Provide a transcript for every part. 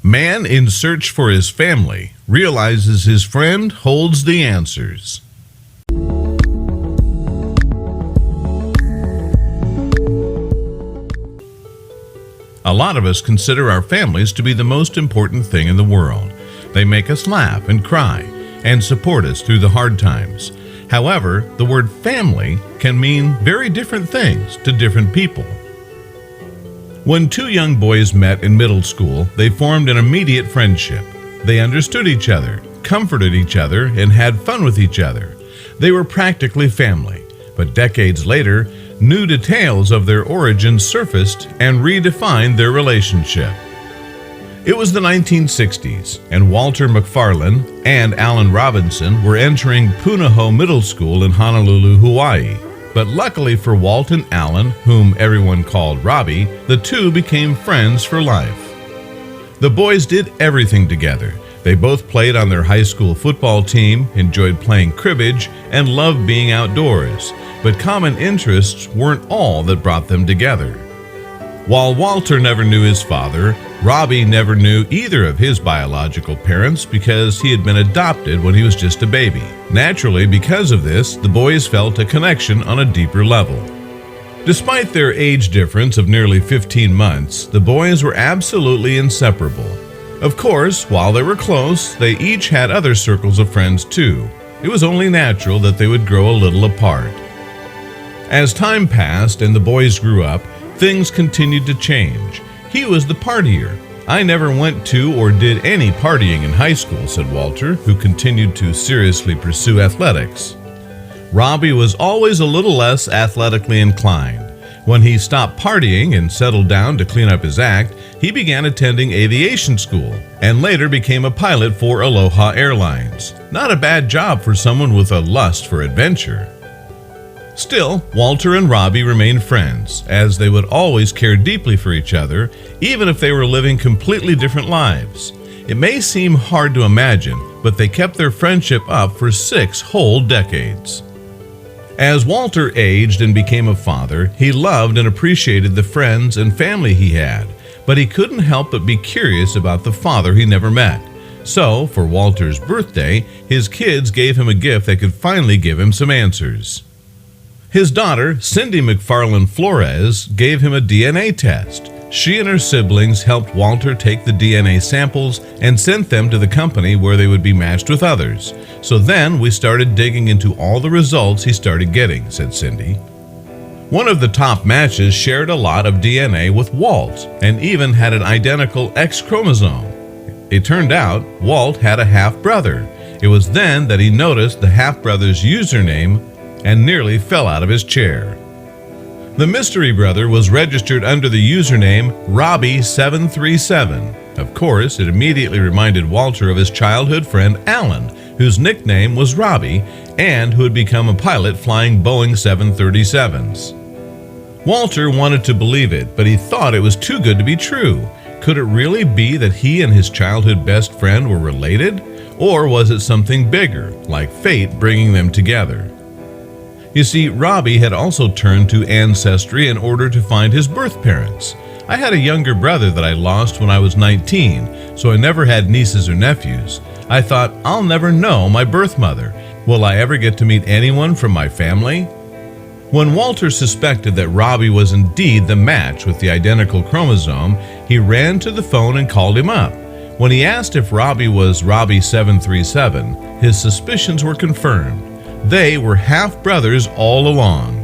Man in search for his family realizes his friend holds the answers. A lot of us consider our families to be the most important thing in the world. They make us laugh and cry and support us through the hard times. However, the word family can mean very different things to different people. When two young boys met in middle school, they formed an immediate friendship. They understood each other, comforted each other, and had fun with each other. They were practically family, but decades later, new details of their origins surfaced and redefined their relationship. It was the 1960s, and Walter McFarlane and Alan Robinson were entering Punahou Middle School in Honolulu, Hawaii. But luckily for Walt and Alan, whom everyone called Robbie, the two became friends for life. The boys did everything together. They both played on their high school football team, enjoyed playing cribbage, and loved being outdoors. But common interests weren't all that brought them together. While Walter never knew his father, Robbie never knew either of his biological parents because he had been adopted when he was just a baby. Naturally, because of this, the boys felt a connection on a deeper level. Despite their age difference of nearly 15 months, the boys were absolutely inseparable. Of course, while they were close, they each had other circles of friends too. It was only natural that they would grow a little apart. As time passed and the boys grew up, things continued to change. He was the partier. I never went to or did any partying in high school, said Walter, who continued to seriously pursue athletics. Robbie was always a little less athletically inclined. When he stopped partying and settled down to clean up his act, he began attending aviation school and later became a pilot for Aloha Airlines. Not a bad job for someone with a lust for adventure. Still, Walter and Robbie remained friends, as they would always care deeply for each other, even if they were living completely different lives. It may seem hard to imagine, but they kept their friendship up for 6 whole decades. As Walter aged and became a father, he loved and appreciated the friends and family he had, but he couldn't help but be curious about the father he never met. So, for Walter's birthday, his kids gave him a gift that could finally give him some answers. His daughter, Cindy McFarlane Flores, gave him a DNA test. She and her siblings helped Walter take the DNA samples and sent them to the company where they would be matched with others. So then we started digging into all the results he started getting, said Cindy. One of the top matches shared a lot of DNA with Walt and even had an identical X chromosome. It turned out Walt had a half-brother. It was then that he noticed the half-brother's username and nearly fell out of his chair. The mystery brother was registered under the username Robbie737. Of course, it immediately reminded Walter of his childhood friend Alan, whose nickname was Robbie and who had become a pilot flying Boeing 737s. Walter wanted to believe it, but he thought it was too good to be true. Could it really be that he and his childhood best friend were related? Or was it something bigger, like fate bringing them together? You see, Robbie had also turned to Ancestry in order to find his birth parents. I had a younger brother that I lost when I was 19, so I never had nieces or nephews. I thought, I'll never know my birth mother. Will I ever get to meet anyone from my family? When Walter suspected that Robbie was indeed the match with the identical chromosome, he ran to the phone and called him up. When he asked if Robbie was Robbie737, his suspicions were confirmed. They were half-brothers all along.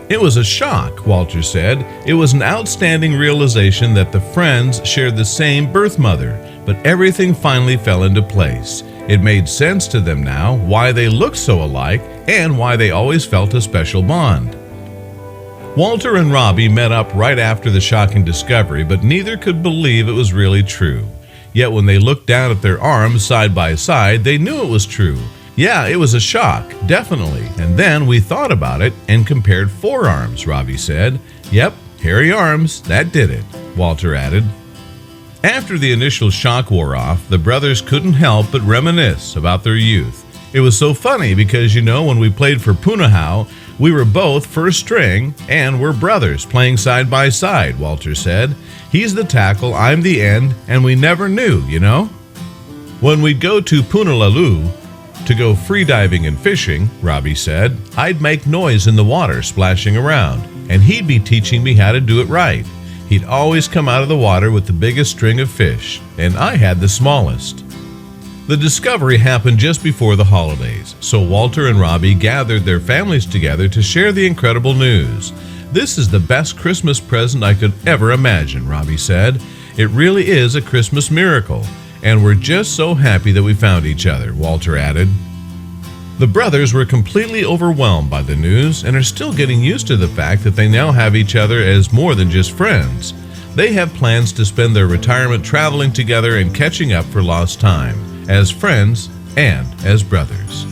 It was a shock, Walter said. It was an outstanding realization that the friends shared the same birth mother, but everything finally fell into place. It made sense to them now why they looked so alike and why they always felt a special bond. Walter and Robbie met up right after the shocking discovery, but neither could believe it was really true. Yet when they looked down at their arms side by side, they knew it was true. Yeah, it was a shock, definitely. And then we thought about it and compared forearms, Robbie said. Yep, hairy arms, that did it, Walter added. After the initial shock wore off, the brothers couldn't help but reminisce about their youth. It was so funny because, when we played for Punahou, We were both first string, and we're brothers playing side by side, Walter said. He's the tackle, I'm the end, and we never knew, you know? When we'd go to Punalulu to go freediving and fishing, Robbie said, I'd make noise in the water splashing around, and he'd be teaching me how to do it right. He'd always come out of the water with the biggest string of fish, and I had the smallest. The discovery happened just before the holidays, so Walter and Robbie gathered their families together to share the incredible news. This is the best Christmas present I could ever imagine, Robbie said. It really is a Christmas miracle, and we're just so happy that we found each other, Walter added. The brothers were completely overwhelmed by the news and are still getting used to the fact that they now have each other as more than just friends. They have plans to spend their retirement traveling together and catching up for lost time, as friends and as brothers.